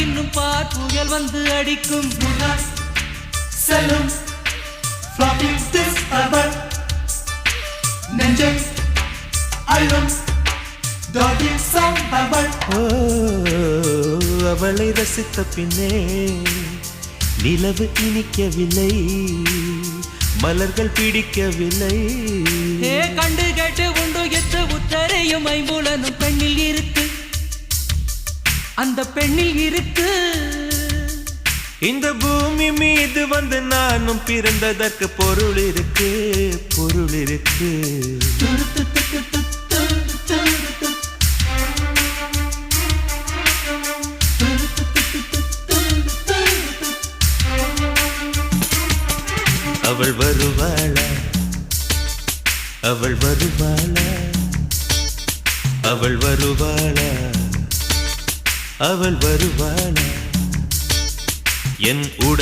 இன்னும் பார் புயல் வந்து அடிக்கும் செல்லும் floppy disk அவள் நெஞ்சை அள்ளும் doggy song அவள் அவளை ரசித்த பின்னே நிலவு இனிக்கவில்லை மலர்கள் பிடிக்கவில்லை கண்டு கேட்டு உண்டு எத்து உத்தரையும் ஐம்புலனும் பெண்ணில் இருக்கு அந்த பெண்ணில் இருக்கு இந்த பூமி மீது வந்து நானும் பிறந்ததற்கு பொருள் இருக்கு பொருள் இருக்கு அவள் வருவாளா அவள் வருவாளா அவள் வருவாளா அவள் வருவாளா என் உடல்